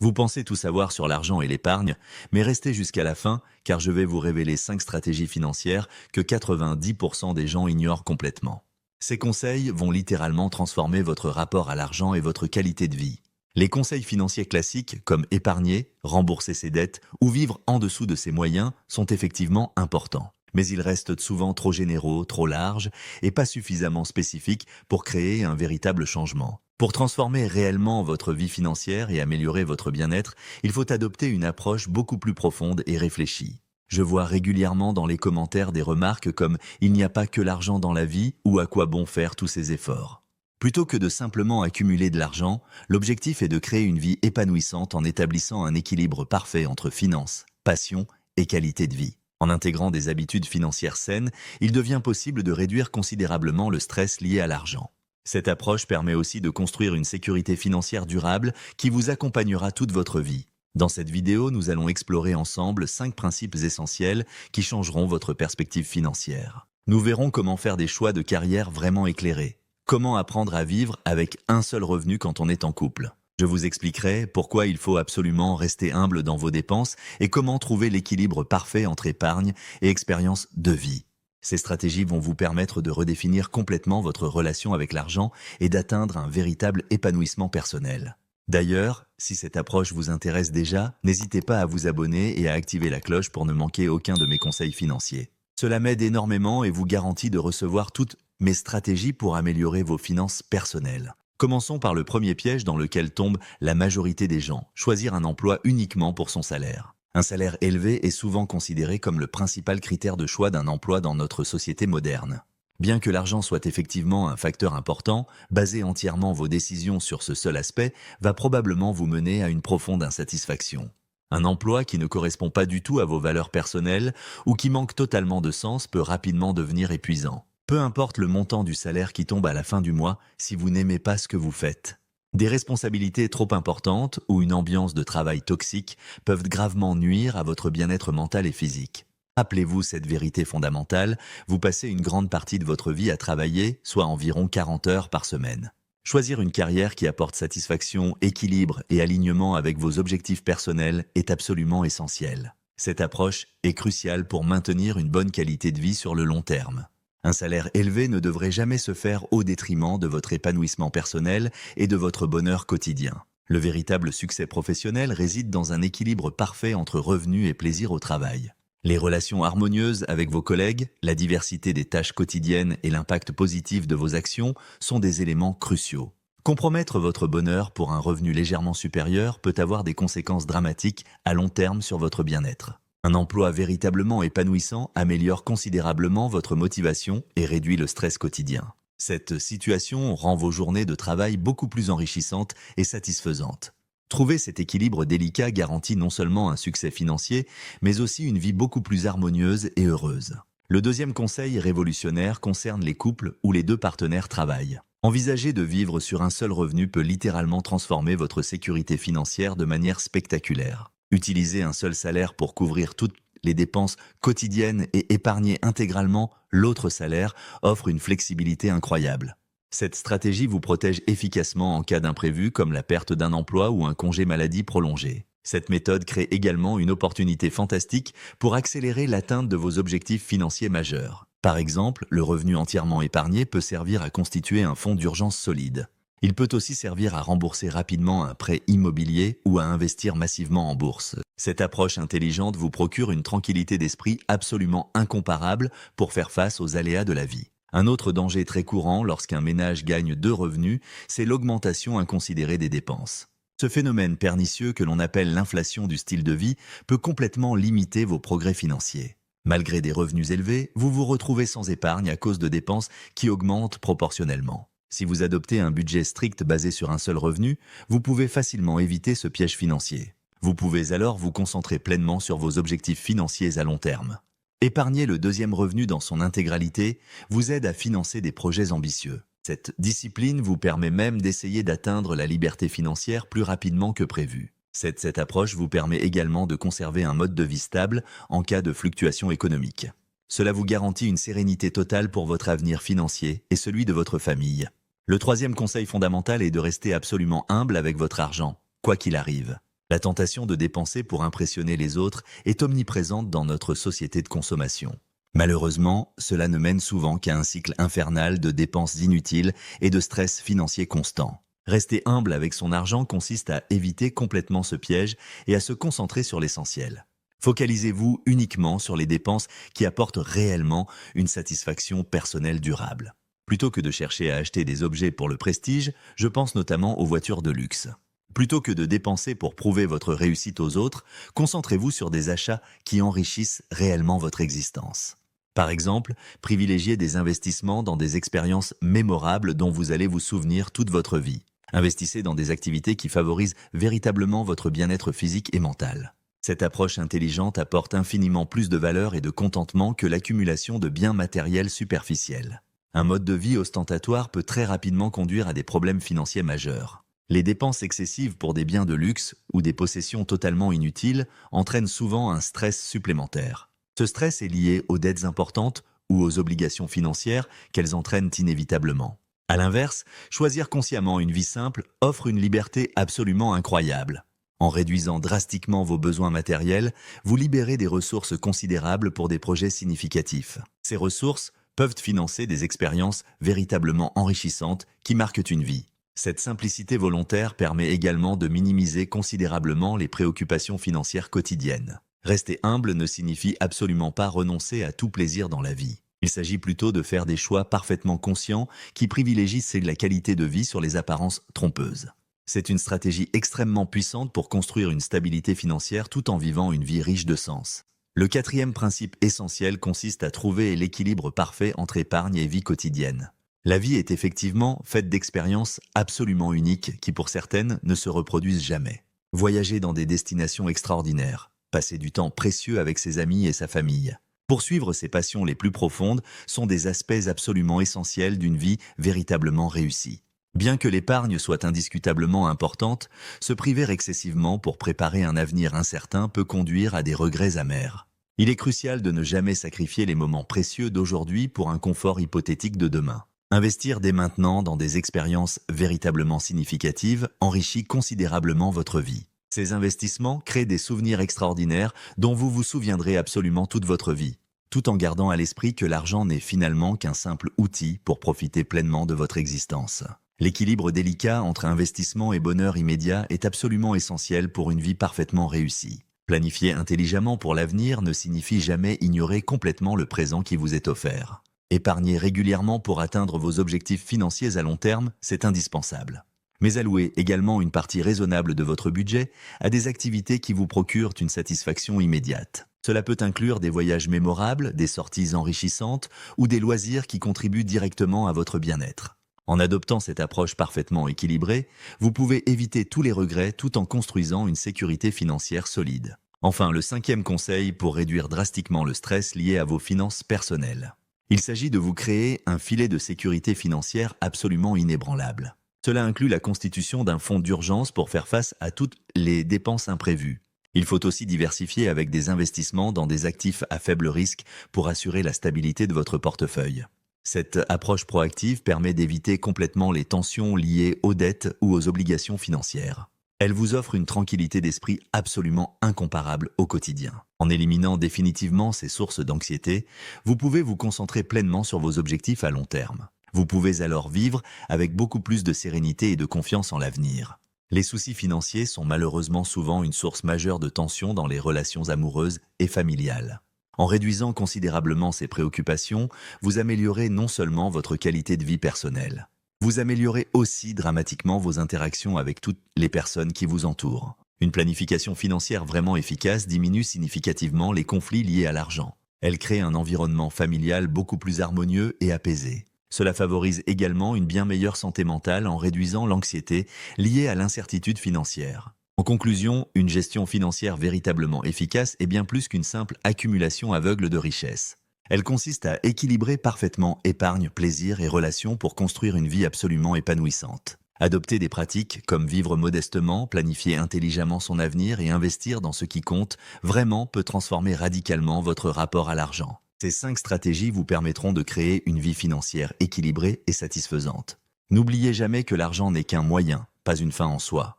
Vous pensez tout savoir sur l'argent et l'épargne, mais restez jusqu'à la fin car je vais vous révéler 5 stratégies financières que 90% des gens ignorent complètement. Ces conseils vont littéralement transformer votre rapport à l'argent et votre qualité de vie. Les conseils financiers classiques comme épargner, rembourser ses dettes ou vivre en dessous de ses moyens sont effectivement importants. Mais ils restent souvent trop généraux, trop larges et pas suffisamment spécifiques pour créer un véritable changement. Pour transformer réellement votre vie financière et améliorer votre bien-être, il faut adopter une approche beaucoup plus profonde et réfléchie. Je vois régulièrement dans les commentaires des remarques comme « il n'y a pas que l'argent dans la vie » ou « à quoi bon faire tous ces efforts ». Plutôt que de simplement accumuler de l'argent, l'objectif est de créer une vie épanouissante en établissant un équilibre parfait entre finances, passion et qualité de vie. En intégrant des habitudes financières saines, il devient possible de réduire considérablement le stress lié à l'argent. Cette approche permet aussi de construire une sécurité financière durable qui vous accompagnera toute votre vie. Dans cette vidéo, nous allons explorer ensemble 5 principes essentiels qui changeront votre perspective financière. Nous verrons comment faire des choix de carrière vraiment éclairés. Comment apprendre à vivre avec un seul revenu quand on est en couple. Je vous expliquerai pourquoi il faut absolument rester humble dans vos dépenses et comment trouver l'équilibre parfait entre épargne et expérience de vie. Ces stratégies vont vous permettre de redéfinir complètement votre relation avec l'argent et d'atteindre un véritable épanouissement personnel. D'ailleurs, si cette approche vous intéresse déjà, n'hésitez pas à vous abonner et à activer la cloche pour ne manquer aucun de mes conseils financiers. Cela m'aide énormément et vous garantit de recevoir toutes mes stratégies pour améliorer vos finances personnelles. Commençons par le premier piège dans lequel tombe la majorité des gens, choisir un emploi uniquement pour son salaire. Un salaire élevé est souvent considéré comme le principal critère de choix d'un emploi dans notre société moderne. Bien que l'argent soit effectivement un facteur important, baser entièrement vos décisions sur ce seul aspect va probablement vous mener à une profonde insatisfaction. Un emploi qui ne correspond pas du tout à vos valeurs personnelles ou qui manque totalement de sens peut rapidement devenir épuisant. Peu importe le montant du salaire qui tombe à la fin du mois si vous n'aimez pas ce que vous faites. Des responsabilités trop importantes ou une ambiance de travail toxique peuvent gravement nuire à votre bien-être mental et physique. Rappelez-vous cette vérité fondamentale, vous passez une grande partie de votre vie à travailler, soit environ 40 heures par semaine. Choisir une carrière qui apporte satisfaction, équilibre et alignement avec vos objectifs personnels est absolument essentiel. Cette approche est cruciale pour maintenir une bonne qualité de vie sur le long terme. Un salaire élevé ne devrait jamais se faire au détriment de votre épanouissement personnel et de votre bonheur quotidien. Le véritable succès professionnel réside dans un équilibre parfait entre revenus et plaisir au travail. Les relations harmonieuses avec vos collègues, la diversité des tâches quotidiennes et l'impact positif de vos actions sont des éléments cruciaux. Compromettre votre bonheur pour un revenu légèrement supérieur peut avoir des conséquences dramatiques à long terme sur votre bien-être. Un emploi véritablement épanouissant améliore considérablement votre motivation et réduit le stress quotidien. Cette situation rend vos journées de travail beaucoup plus enrichissantes et satisfaisantes. Trouver cet équilibre délicat garantit non seulement un succès financier, mais aussi une vie beaucoup plus harmonieuse et heureuse. Le deuxième conseil révolutionnaire concerne les couples où les deux partenaires travaillent. Envisager de vivre sur un seul revenu peut littéralement transformer votre sécurité financière de manière spectaculaire. Utiliser un seul salaire pour couvrir toutes les dépenses quotidiennes et épargner intégralement l'autre salaire offre une flexibilité incroyable. Cette stratégie vous protège efficacement en cas d'imprévu comme la perte d'un emploi ou un congé maladie prolongé. Cette méthode crée également une opportunité fantastique pour accélérer l'atteinte de vos objectifs financiers majeurs. Par exemple, le revenu entièrement épargné peut servir à constituer un fonds d'urgence solide. Il peut aussi servir à rembourser rapidement un prêt immobilier ou à investir massivement en bourse. Cette approche intelligente vous procure une tranquillité d'esprit absolument incomparable pour faire face aux aléas de la vie. Un autre danger très courant lorsqu'un ménage gagne 2 revenus, c'est l'augmentation inconsidérée des dépenses. Ce phénomène pernicieux que l'on appelle l'inflation du style de vie peut complètement limiter vos progrès financiers. Malgré des revenus élevés, vous vous retrouvez sans épargne à cause de dépenses qui augmentent proportionnellement. Si vous adoptez un budget strict basé sur un seul revenu, vous pouvez facilement éviter ce piège financier. Vous pouvez alors vous concentrer pleinement sur vos objectifs financiers à long terme. Épargner le deuxième revenu dans son intégralité vous aide à financer des projets ambitieux. Cette discipline vous permet même d'essayer d'atteindre la liberté financière plus rapidement que prévu. Cette approche vous permet également de conserver un mode de vie stable en cas de fluctuations économiques. Cela vous garantit une sérénité totale pour votre avenir financier et celui de votre famille. Le troisième conseil fondamental est de rester absolument humble avec votre argent, quoi qu'il arrive. La tentation de dépenser pour impressionner les autres est omniprésente dans notre société de consommation. Malheureusement, cela ne mène souvent qu'à un cycle infernal de dépenses inutiles et de stress financier constant. Rester humble avec son argent consiste à éviter complètement ce piège et à se concentrer sur l'essentiel. Focalisez-vous uniquement sur les dépenses qui apportent réellement une satisfaction personnelle durable. Plutôt que de chercher à acheter des objets pour le prestige, je pense notamment aux voitures de luxe. Plutôt que de dépenser pour prouver votre réussite aux autres, concentrez-vous sur des achats qui enrichissent réellement votre existence. Par exemple, privilégiez des investissements dans des expériences mémorables dont vous allez vous souvenir toute votre vie. Investissez dans des activités qui favorisent véritablement votre bien-être physique et mental. Cette approche intelligente apporte infiniment plus de valeur et de contentement que l'accumulation de biens matériels superficiels. Un mode de vie ostentatoire peut très rapidement conduire à des problèmes financiers majeurs. Les dépenses excessives pour des biens de luxe ou des possessions totalement inutiles entraînent souvent un stress supplémentaire. Ce stress est lié aux dettes importantes ou aux obligations financières qu'elles entraînent inévitablement. À l'inverse, choisir consciemment une vie simple offre une liberté absolument incroyable. En réduisant drastiquement vos besoins matériels, vous libérez des ressources considérables pour des projets significatifs. Ces ressources peuvent financer des expériences véritablement enrichissantes qui marquent une vie. Cette simplicité volontaire permet également de minimiser considérablement les préoccupations financières quotidiennes. Rester humble ne signifie absolument pas renoncer à tout plaisir dans la vie. Il s'agit plutôt de faire des choix parfaitement conscients qui privilégient la qualité de vie sur les apparences trompeuses. C'est une stratégie extrêmement puissante pour construire une stabilité financière tout en vivant une vie riche de sens. Le quatrième principe essentiel consiste à trouver l'équilibre parfait entre épargne et vie quotidienne. La vie est effectivement faite d'expériences absolument uniques qui pour certaines ne se reproduisent jamais. Voyager dans des destinations extraordinaires, passer du temps précieux avec ses amis et sa famille. Poursuivre ses passions les plus profondes sont des aspects absolument essentiels d'une vie véritablement réussie. Bien que l'épargne soit indiscutablement importante, se priver excessivement pour préparer un avenir incertain peut conduire à des regrets amers. Il est crucial de ne jamais sacrifier les moments précieux d'aujourd'hui pour un confort hypothétique de demain. Investir dès maintenant dans des expériences véritablement significatives enrichit considérablement votre vie. Ces investissements créent des souvenirs extraordinaires dont vous vous souviendrez absolument toute votre vie, tout en gardant à l'esprit que l'argent n'est finalement qu'un simple outil pour profiter pleinement de votre existence. L'équilibre délicat entre investissement et bonheur immédiat est absolument essentiel pour une vie parfaitement réussie. Planifier intelligemment pour l'avenir ne signifie jamais ignorer complètement le présent qui vous est offert. Épargner régulièrement pour atteindre vos objectifs financiers à long terme, c'est indispensable. Mais allouez également une partie raisonnable de votre budget à des activités qui vous procurent une satisfaction immédiate. Cela peut inclure des voyages mémorables, des sorties enrichissantes ou des loisirs qui contribuent directement à votre bien-être. En adoptant cette approche parfaitement équilibrée, vous pouvez éviter tous les regrets tout en construisant une sécurité financière solide. Enfin, le cinquième conseil pour réduire drastiquement le stress lié à vos finances personnelles. Il s'agit de vous créer un filet de sécurité financière absolument inébranlable. Cela inclut la constitution d'un fonds d'urgence pour faire face à toutes les dépenses imprévues. Il faut aussi diversifier avec des investissements dans des actifs à faible risque pour assurer la stabilité de votre portefeuille. Cette approche proactive permet d'éviter complètement les tensions liées aux dettes ou aux obligations financières. Elle vous offre une tranquillité d'esprit absolument incomparable au quotidien. En éliminant définitivement ces sources d'anxiété, vous pouvez vous concentrer pleinement sur vos objectifs à long terme. Vous pouvez alors vivre avec beaucoup plus de sérénité et de confiance en l'avenir. Les soucis financiers sont malheureusement souvent une source majeure de tension dans les relations amoureuses et familiales. En réduisant considérablement ces préoccupations, vous améliorez non seulement votre qualité de vie personnelle, vous améliorez aussi dramatiquement vos interactions avec toutes les personnes qui vous entourent. Une planification financière vraiment efficace diminue significativement les conflits liés à l'argent. Elle crée un environnement familial beaucoup plus harmonieux et apaisé. Cela favorise également une bien meilleure santé mentale en réduisant l'anxiété liée à l'incertitude financière. En conclusion, une gestion financière véritablement efficace est bien plus qu'une simple accumulation aveugle de richesses. Elle consiste à équilibrer parfaitement épargne, plaisir et relations pour construire une vie absolument épanouissante. Adopter des pratiques comme vivre modestement, planifier intelligemment son avenir et investir dans ce qui compte vraiment peut transformer radicalement votre rapport à l'argent. Ces 5 stratégies vous permettront de créer une vie financière équilibrée et satisfaisante. N'oubliez jamais que l'argent n'est qu'un moyen, pas une fin en soi.